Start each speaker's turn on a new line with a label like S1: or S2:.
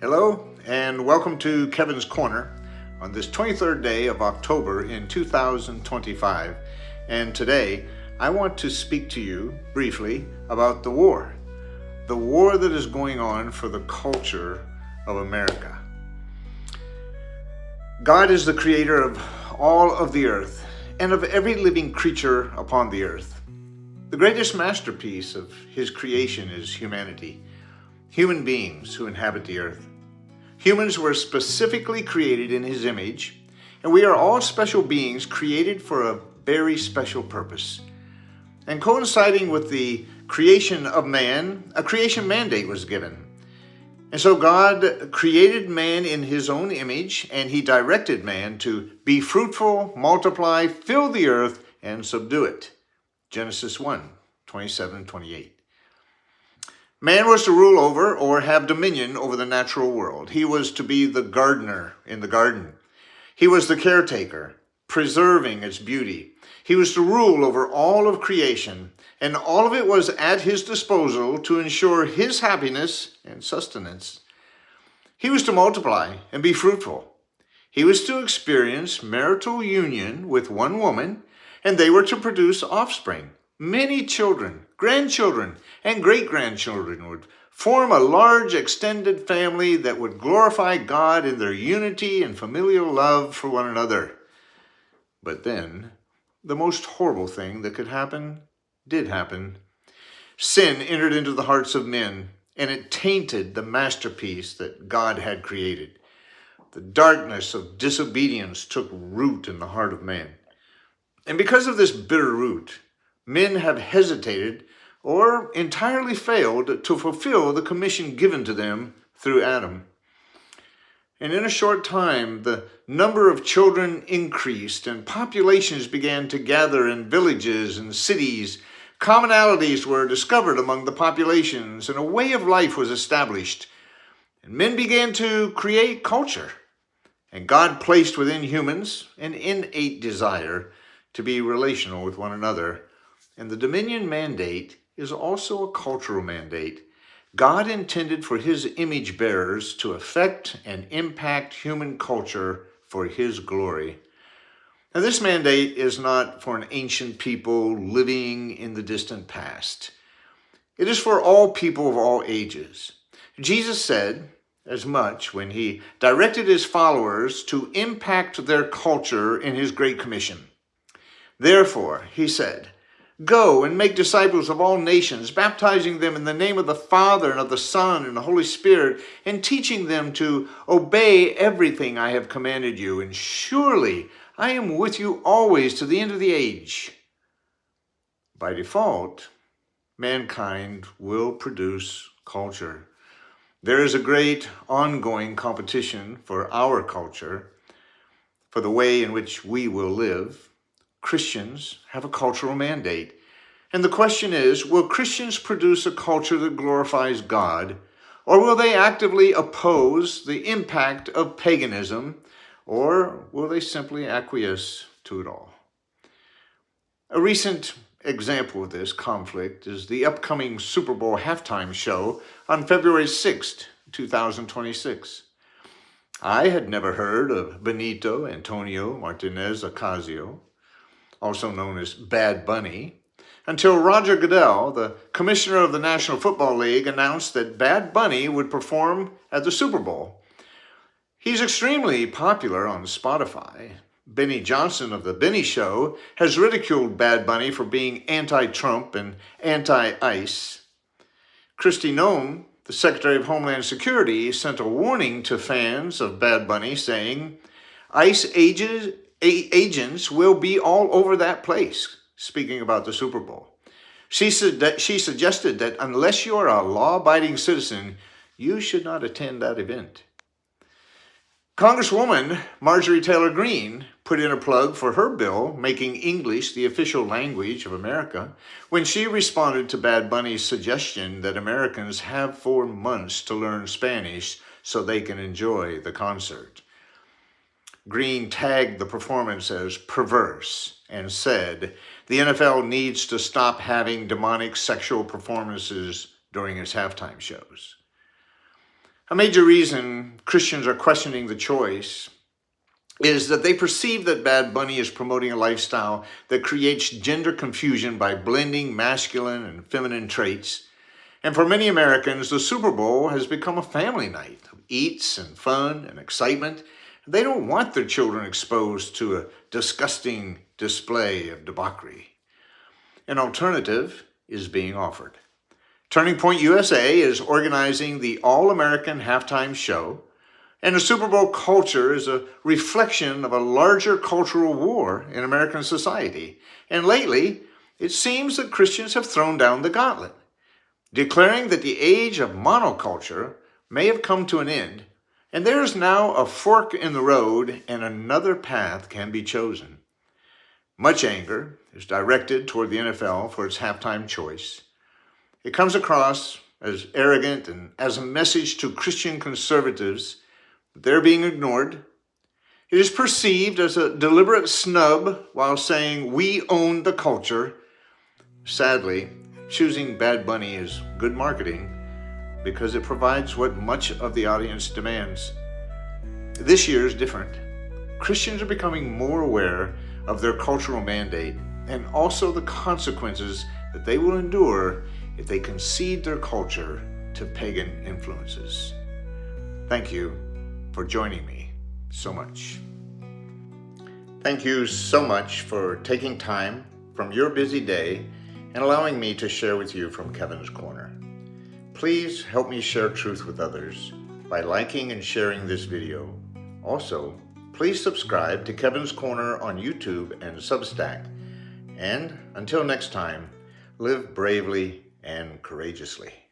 S1: Hello, and welcome to Kevin's Corner on this 23rd day of October in 2025. And today, I want to speak to you briefly about the war that is going on for the culture of America. God is the creator of all of the earth and of every living creature upon the earth. The greatest masterpiece of his creation is humanity, human beings who inhabit the earth. Humans were specifically created in his image, and we are all special beings created for a very special purpose. And coinciding with the creation of man, a creation mandate was given. And so God created man in his own image, and he directed man to be fruitful, multiply, fill the earth, and subdue it. Genesis 1:27-28. Man was to rule over or have dominion over the natural world. He was to be the gardener in the garden. He was the caretaker, preserving its beauty. He was to rule over all of creation, and all of it was at his disposal to ensure his happiness and sustenance. He was to multiply and be fruitful. He was to experience marital union with one woman, and they were to produce offspring. Many children, grandchildren, and great-grandchildren would form a large extended family that would glorify God in their unity and familial love for one another. But then, the most horrible thing that could happen did happen. Sin entered into the hearts of men, and it tainted the masterpiece that God had created. The darkness of disobedience took root in the heart of man. And because of this bitter root, men have hesitated or entirely failed to fulfill the commission given to them through Adam. And in a short time, the number of children increased and populations began to gather in villages and cities. Commonalities were discovered among the populations and a way of life was established. And men began to create culture. And God placed within humans an innate desire to be relational with one another. And the dominion mandate is also a cultural mandate. God intended for his image bearers to affect and impact human culture for his glory. Now, this mandate is not for an ancient people living in the distant past. It is for all people of all ages. Jesus said as much when he directed his followers to impact their culture in his Great Commission. Therefore, he said, "Go and make disciples of all nations, baptizing them in the name of the Father and of the Son and the Holy Spirit, and teaching them to obey everything I have commanded you. And surely I am with you always to the end of the age." By default, mankind will produce culture. There is a great ongoing competition for our culture, for the way in which we will live. Christians have a cultural mandate. And the question is, will Christians produce a culture that glorifies God, or will they actively oppose the impact of paganism, or will they simply acquiesce to it all? A recent example of this conflict is the upcoming Super Bowl halftime show on February 6th, 2026. I had never heard of Benito Antonio Martinez Ocasio, also known as Bad Bunny, until Roger Goodell, the commissioner of the National Football League, announced that Bad Bunny would perform at the Super Bowl. He's extremely popular on Spotify. Benny Johnson of The Benny Show has ridiculed Bad Bunny for being anti-Trump and anti-ICE. Kristi Noem, the Secretary of Homeland Security, sent a warning to fans of Bad Bunny saying, "ICE agents will be all over that place," speaking about the Super Bowl. She suggested that unless you are a law-abiding citizen, you should not attend that event. Congresswoman Marjorie Taylor Greene put in a plug for her bill making English the official language of America when she responded to Bad Bunny's suggestion that Americans have 4 months to learn Spanish so they can enjoy the concert. Greene tagged the performance as perverse and said the NFL needs to stop having demonic sexual performances during its halftime shows. A major reason Christians are questioning the choice is that they perceive that Bad Bunny is promoting a lifestyle that creates gender confusion by blending masculine and feminine traits. And for many Americans, the Super Bowl has become a family night of eats and fun and excitement. They don't want their children exposed to a disgusting display of debauchery. An alternative is being offered. Turning Point USA is organizing the All-American Halftime Show, and the Super Bowl culture is a reflection of a larger cultural war in American society. And lately, it seems that Christians have thrown down the gauntlet, declaring that the age of monoculture may have come to an end, and there is now a fork in the road and another path can be chosen. Much anger is directed toward the NFL for its halftime choice. It comes across as arrogant and as a message to Christian conservatives that they're being ignored. It is perceived as a deliberate snub while saying, "We own the culture." Sadly, choosing Bad Bunny is good marketing because it provides what much of the audience demands. This year is different. Christians are becoming more aware of their cultural mandate and also the consequences that they will endure if they concede their culture to pagan influences. Thank you for joining me so much. Thank you so much for taking time from your busy day and allowing me to share with you from Kevin's Corner. Please help me share truth with others by liking and sharing this video. Also, please subscribe to Kevin's Corner on YouTube and Substack. And until next time, live bravely and courageously.